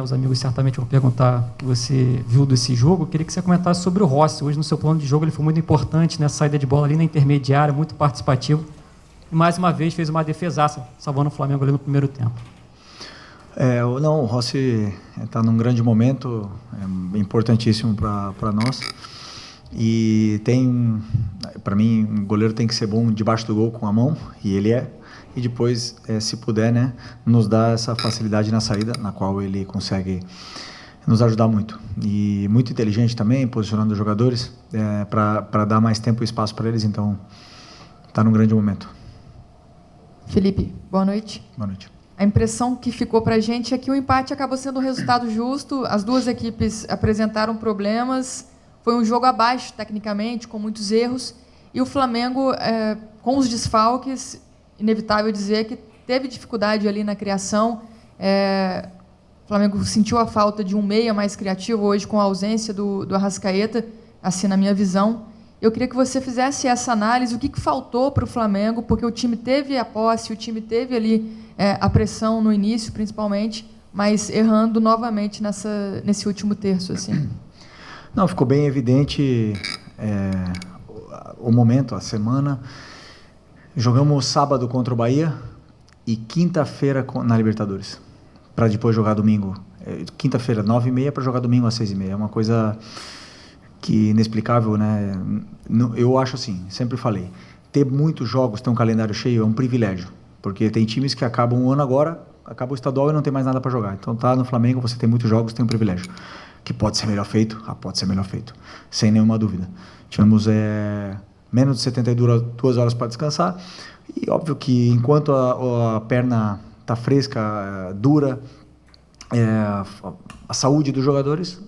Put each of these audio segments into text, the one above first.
Os amigos certamente vão perguntar o que você viu desse jogo. Eu queria que você comentasse sobre o Rossi. Hoje, no seu plano de jogo, ele foi muito importante nessa saída de bola ali na intermediária, muito participativo. E, mais uma vez, fez uma defesaça, salvando o Flamengo ali no primeiro tempo. Não, o Rossi está num grande momento, é importantíssimo para nós. E para mim, um goleiro tem que ser bom debaixo do gol com a mão, e ele é. E depois, se puder, né, nos dá essa facilidade na saída, na qual ele consegue nos ajudar muito. E muito inteligente também, posicionando os jogadores para dar mais tempo e espaço para eles. Então, está num grande momento. Felipe, boa noite. Boa noite. A impressão que ficou para a gente é que o empate acabou sendo um resultado justo. As duas equipes apresentaram problemas. Foi um jogo abaixo, tecnicamente, com muitos erros. E o Flamengo, com os desfalques, inevitável dizer que teve dificuldade ali na criação. O Flamengo sentiu a falta de um meia mais criativo hoje com a ausência do Arrascaeta, assim na minha visão. Eu queria que você fizesse essa análise, o que faltou para o Flamengo, porque o time teve a posse, o time teve ali a pressão no início, principalmente, mas errando novamente nesse último terço. Assim. Não, ficou bem evidente o momento, a semana. Jogamos sábado contra o Bahia e quinta-feira na Libertadores, para depois jogar domingo. Quinta-feira, 9h30, para jogar domingo às 6h30. É uma coisa que inexplicável, né? Eu acho assim, sempre falei, ter muitos jogos, ter um calendário cheio é um privilégio, porque tem times que acabam um ano agora, acaba o estadual e não tem mais nada para jogar. Então tá no Flamengo, você tem muitos jogos, tem um privilégio. Que pode ser melhor feito? Pode ser melhor feito, sem nenhuma dúvida. Tivemos menos de 72 horas para descansar, e óbvio que enquanto a perna está fresca, dura, a saúde dos jogadores,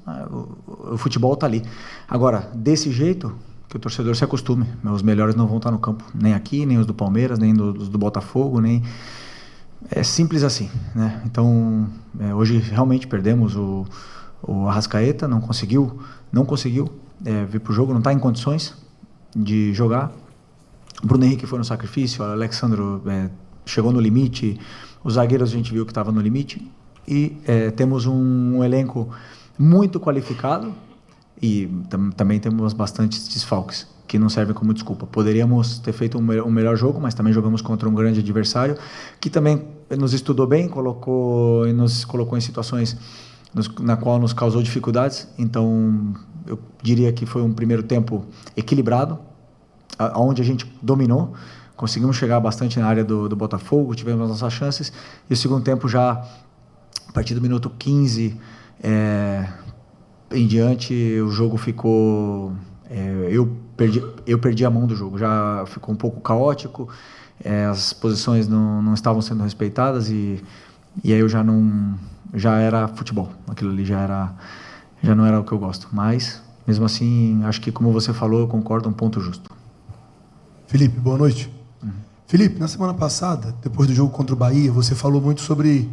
o futebol está ali. Agora, desse jeito, que o torcedor se acostume. Os melhores não vão estar no campo, nem aqui, nem os do Palmeiras, nem os do Botafogo, nem... É simples assim, né? Então, hoje realmente perdemos o Arrascaeta, não conseguiu vir para o jogo, não está em condições de jogar. O Bruno Henrique foi no sacrifício, o Alexandro chegou no limite, os zagueiros a gente viu que estava no limite, e temos um elenco muito qualificado e também temos bastantes desfalques que não servem como desculpa. Poderíamos ter feito um melhor jogo, mas também jogamos contra um grande adversário que também nos estudou bem, nos colocou em situações na qual nos causou dificuldades. Então eu diria que foi um primeiro tempo equilibrado, onde a gente dominou, conseguimos chegar bastante na área do Botafogo, tivemos nossas chances, e o segundo tempo já, a partir do minuto 15 em diante, o jogo ficou... Eu perdi a mão do jogo, já ficou um pouco caótico, as posições não estavam sendo respeitadas, e aí eu já era futebol, aquilo ali já não era o que eu gosto, mas mesmo assim, acho que como você falou, eu concordo, um ponto justo. Felipe, boa noite. Felipe, na semana passada, depois do jogo contra o Bahia, você falou muito sobre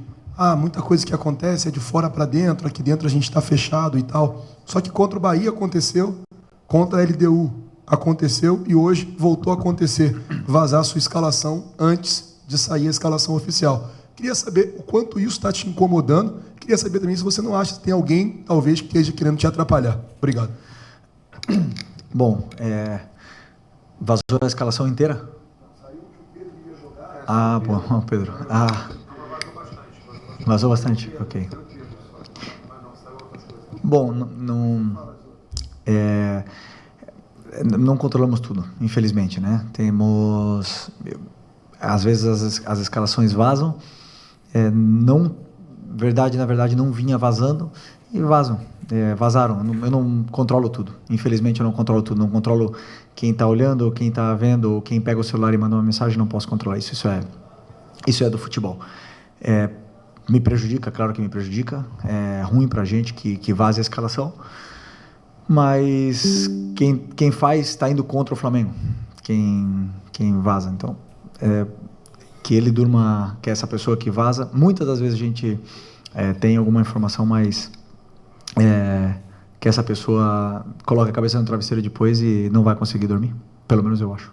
muita coisa que acontece é de fora para dentro, aqui dentro a gente está fechado e tal, só que contra o Bahia aconteceu, contra a LDU aconteceu, e hoje voltou a acontecer, vazar a sua escalação antes de sair a escalação oficial. Queria saber o quanto isso está te incomodando. Queria saber também se você não acha que tem alguém, talvez, que esteja querendo te atrapalhar. Obrigado. Bom, vazou a escalação inteira? Saiu que o Pedro ia jogar. Bom, Pedro. Vazou bastante? Ok. Bom, não controlamos tudo, infelizmente, né? Às vezes as escalações vazam, na verdade não vinha vazando, e vazaram. Eu não controlo tudo, infelizmente eu não controlo tudo, não controlo quem está olhando, ou quem está vendo, ou quem pega o celular e manda uma mensagem, não posso controlar isso. Isso é do futebol. Me prejudica, claro que me prejudica, é ruim pra gente que vaze a escalação, mas quem faz está indo contra o Flamengo, quem vaza. Então, que ele durma, que essa pessoa que vaza, muitas das vezes a gente tem alguma informação, mas que essa pessoa coloca a cabeça no travesseiro depois e não vai conseguir dormir, pelo menos eu acho.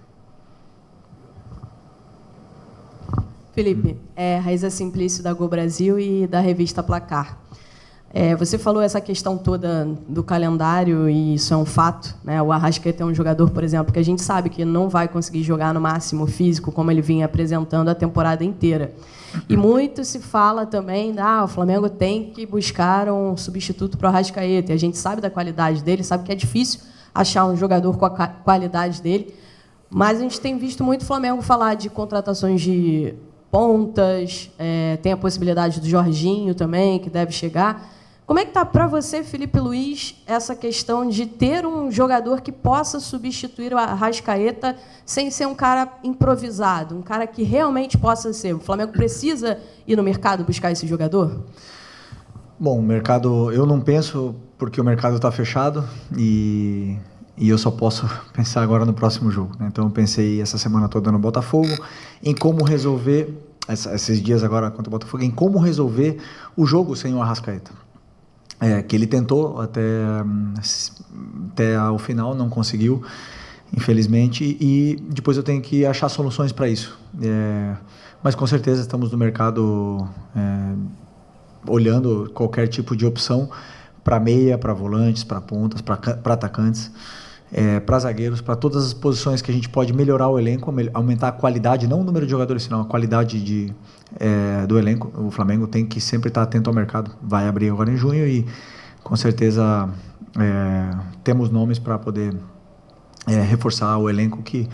Felipe, Raíza Simplício da Go Brasil e da revista Placar. Você falou essa questão toda do calendário, e isso é um fato, né? O Arrascaeta é um jogador, por exemplo, que a gente sabe que não vai conseguir jogar no máximo físico como ele vinha apresentando a temporada inteira. E muito se fala também, o Flamengo tem que buscar um substituto para o Arrascaeta. E a gente sabe da qualidade dele, sabe que é difícil achar um jogador com a qualidade dele. Mas a gente tem visto muito o Flamengo falar de contratações de pontas, tem a possibilidade do Jorginho também, que deve chegar. Como é que está para você, Felipe Luiz, essa questão de ter um jogador que possa substituir o Arrascaeta sem ser um cara improvisado, um cara que realmente possa ser? O Flamengo precisa ir no mercado buscar esse jogador? Bom, o mercado, eu não penso porque o mercado está fechado e eu só posso pensar agora no próximo jogo, né? Então eu pensei essa semana toda no Botafogo, em como resolver, esses dias agora contra o Botafogo, em como resolver o jogo sem o Arrascaeta. Que ele tentou até ao final, não conseguiu, infelizmente, e depois eu tenho que achar soluções para isso. Mas com certeza estamos no mercado olhando qualquer tipo de opção para meia, para volantes, para pontas, para atacantes, para zagueiros, para todas as posições que a gente pode melhorar o elenco, aumentar a qualidade, não o número de jogadores, senão a qualidade do elenco. O Flamengo tem que sempre estar atento ao mercado. Vai abrir agora em junho e com certeza temos nomes para poder reforçar o elenco que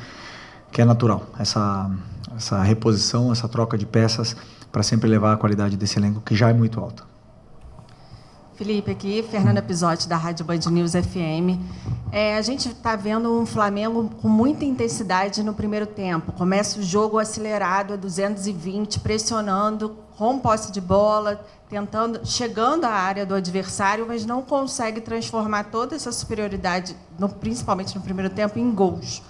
é natural. Essa reposição, essa troca de peças para sempre levar a qualidade desse elenco que já é muito alta. Felipe, aqui, Fernanda Pisotti, da Rádio Band News FM. A gente está vendo um Flamengo com muita intensidade no primeiro tempo. Começa o jogo acelerado a 220, pressionando, com posse de bola, chegando à área do adversário, mas não consegue transformar toda essa superioridade, principalmente no primeiro tempo, em gols.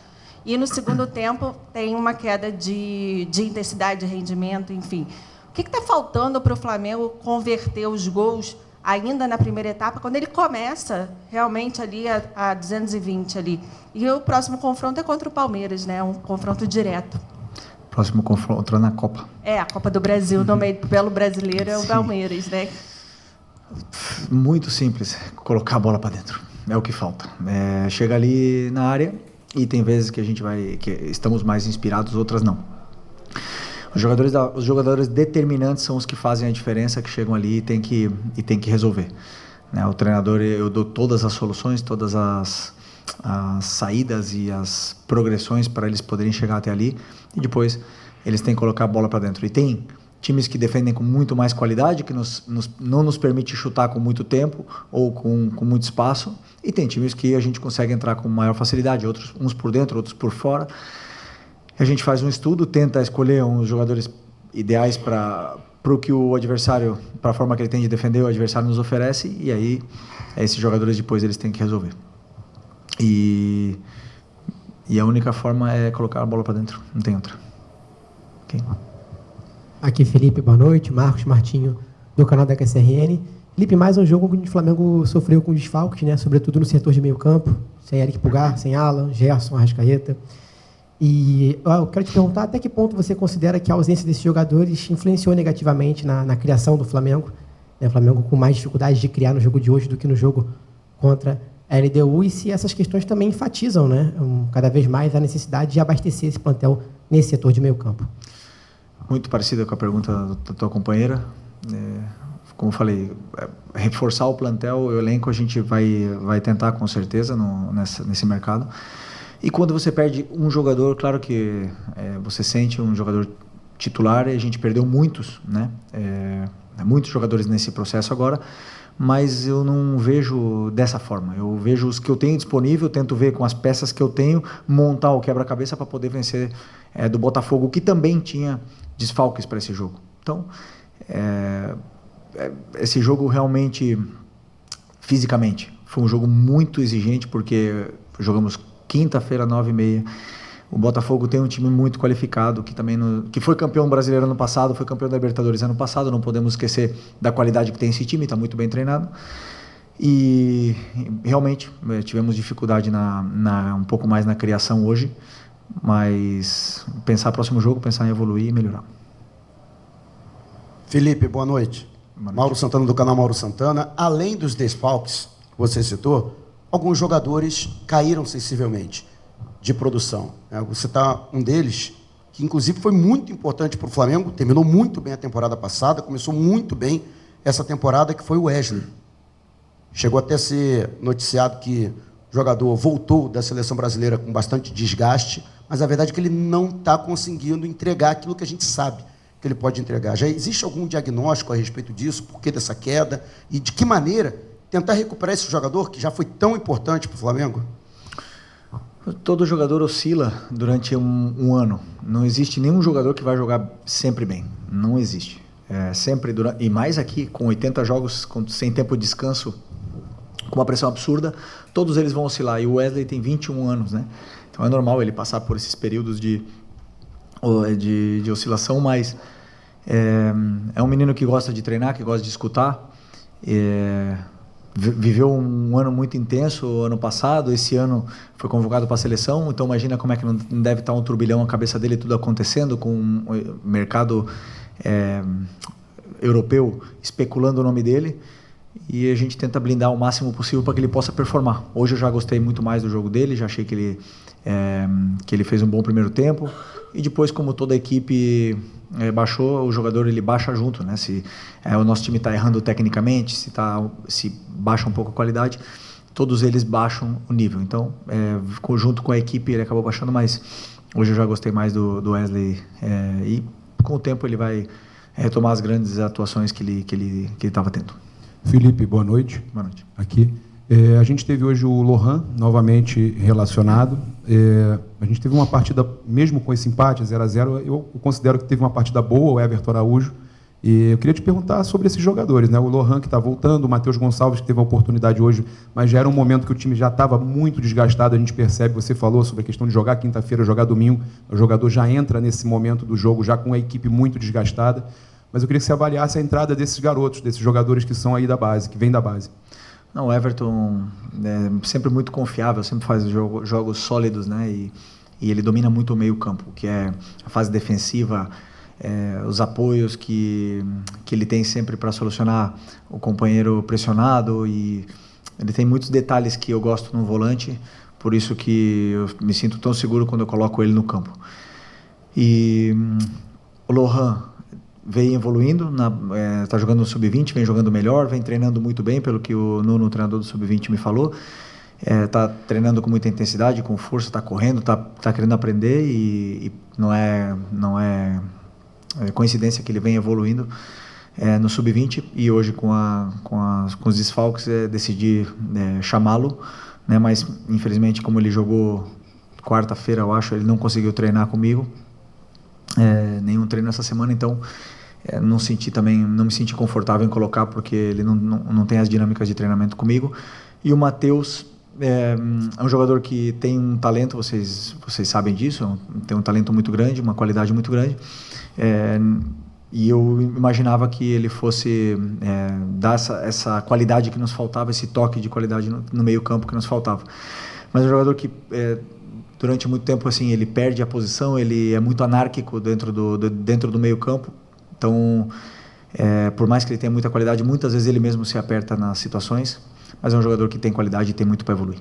E no segundo tempo tem uma queda de intensidade, de rendimento, enfim. O que está faltando para o Flamengo converter os gols ainda na primeira etapa, quando ele começa realmente ali a 220 ali? E o próximo confronto é contra o Palmeiras, né? Um confronto direto. Próximo confronto na Copa. A Copa do Brasil, no meio pelo brasileiro, é o Palmeiras, né? Muito simples, colocar a bola para dentro. É o que falta. Chega ali na área e tem vezes que que estamos mais inspirados, outras não. Os jogadores determinantes são os que fazem a diferença, que chegam ali e tem que resolver, né? O treinador, eu dou todas as soluções, todas as saídas e as progressões para eles poderem chegar até ali, e depois eles têm que colocar a bola para dentro. E tem times que defendem com muito mais qualidade, que não nos permite chutar com muito tempo ou com muito espaço, e tem times que a gente consegue entrar com maior facilidade, outros uns por dentro, outros por fora. A gente faz um estudo, tenta escolher uns jogadores ideais para o que o adversário, para a forma que ele tem de defender, o adversário nos oferece, e aí esses jogadores depois eles têm que resolver. E a única forma é colocar a bola para dentro, não tem outra. Okay. Aqui Felipe, boa noite, Marcos Martinho, do canal da QSRN. Felipe, mais um jogo onde o Flamengo sofreu com desfalques, né? Sobretudo no setor de meio campo, sem Eric Pulgar, sem Alan, Gerson, Arrascaeta. E eu quero te perguntar até que ponto você considera que a ausência desses jogadores influenciou negativamente na criação do Flamengo, né? O Flamengo com mais dificuldade de criar no jogo de hoje do que no jogo contra a LDU, e se essas questões também enfatizam, né, cada vez mais a necessidade de abastecer esse plantel nesse setor de meio campo. Muito parecida com a pergunta da tua companheira. Como eu falei, reforçar o plantel, o elenco, a gente vai tentar com certeza nesse mercado. E quando você perde um jogador, claro que você sente um jogador titular, e a gente perdeu muitos, né? Muitos jogadores nesse processo agora, mas eu não vejo dessa forma. Eu vejo os que eu tenho disponível, tento ver com as peças que eu tenho, montar o quebra-cabeça para poder vencer do Botafogo, que também tinha desfalques para esse jogo. Então, esse jogo realmente, fisicamente, foi um jogo muito exigente, porque jogamos quinta-feira, 9h30. O Botafogo tem um time muito qualificado, que foi campeão brasileiro ano passado, foi campeão da Libertadores ano passado, não podemos esquecer da qualidade que tem esse time, está muito bem treinado. E realmente tivemos dificuldade um pouco mais na criação hoje, mas pensar no próximo jogo, pensar em evoluir e melhorar. Felipe, boa noite. Mauro Santana, do canal Mauro Santana. Além dos desfalques que você citou, alguns jogadores caíram sensivelmente de produção. Você está um deles, que inclusive foi muito importante para o Flamengo, terminou muito bem a temporada passada, começou muito bem essa temporada, que foi o Wesley. Chegou até a ser noticiado que o jogador voltou da seleção brasileira com bastante desgaste, mas a verdade é que ele não está conseguindo entregar aquilo que a gente sabe que ele pode entregar. Já existe algum diagnóstico a respeito disso? Por que dessa queda? E de que maneira tentar recuperar esse jogador que já foi tão importante para o Flamengo? Todo jogador oscila durante um ano. Não existe nenhum jogador que vai jogar sempre bem. Não existe. Sempre e mais aqui, com 80 jogos, sem tempo de descanso, com uma pressão absurda, todos eles vão oscilar. E o Wesley tem 21 anos, né? Então é normal ele passar por esses períodos de oscilação, mas é um menino que gosta de treinar, que gosta de escutar. Viveu um ano muito intenso ano passado, esse ano foi convocado para a seleção, então imagina como é que não deve estar um turbilhão na cabeça dele, tudo acontecendo, com o mercado europeu especulando o nome dele, e a gente tenta blindar o máximo possível para que ele possa performar. Hoje eu já gostei muito mais do jogo dele, já achei que ele fez um bom primeiro tempo, e depois, como toda a equipe baixou, o jogador ele baixa junto, né? Se o nosso time está errando tecnicamente, se baixa um pouco a qualidade, todos eles baixam o nível. Então, junto com a equipe, ele acabou baixando, mas hoje eu já gostei mais do Wesley, e com o tempo ele vai retomar as grandes atuações que ele estava tendo. Felipe, boa noite. Boa noite. Aqui. A gente teve hoje o Lohan novamente relacionado. A gente teve uma partida, mesmo com esse empate 0-0, eu considero que teve uma partida boa, o Everton Araújo. E eu queria te perguntar sobre esses jogadores, né? O Lohan, que está voltando, o Matheus Gonçalves, que teve a oportunidade hoje, mas já era um momento que o time já estava muito desgastado. A gente percebe, você falou sobre a questão de jogar quinta-feira, jogar domingo. O jogador já entra nesse momento do jogo já com a equipe muito desgastada. Mas eu queria que você avaliasse a entrada desses garotos, desses jogadores que são aí da base, que vêm da base. Não, o Everton é sempre muito confiável, sempre faz jogos sólidos, né? E ele domina muito o meio-campo, que é a fase defensiva, os apoios que ele tem sempre para solucionar o companheiro pressionado, e ele tem muitos detalhes que eu gosto no volante, por isso que eu me sinto tão seguro quando eu coloco ele no campo. E o Lohan vem evoluindo, está jogando no Sub-20, vem jogando melhor, vem treinando muito bem, pelo que o Nuno, o treinador do Sub-20, me falou. Está treinando com muita intensidade, com força, está correndo, está querendo aprender, e não é coincidência que ele vem evoluindo no Sub-20, e hoje com os desfalques decidi chamá-lo, né, mas infelizmente, como ele jogou quarta-feira, eu acho, ele não conseguiu treinar comigo, nenhum treino essa semana, então não me senti confortável em colocar, porque ele não tem as dinâmicas de treinamento comigo. E o Matheus é um jogador que tem um talento, vocês sabem disso, tem um talento muito grande, uma qualidade muito grande, e eu imaginava que ele fosse dar essa qualidade que nos faltava, esse toque de qualidade no meio campo que nos faltava. Mas é um jogador que durante muito tempo, assim, ele perde a posição, ele é muito anárquico dentro do meio-campo. Então, por mais que ele tenha muita qualidade, muitas vezes ele mesmo se aperta nas situações, mas é um jogador que tem qualidade e tem muito para evoluir.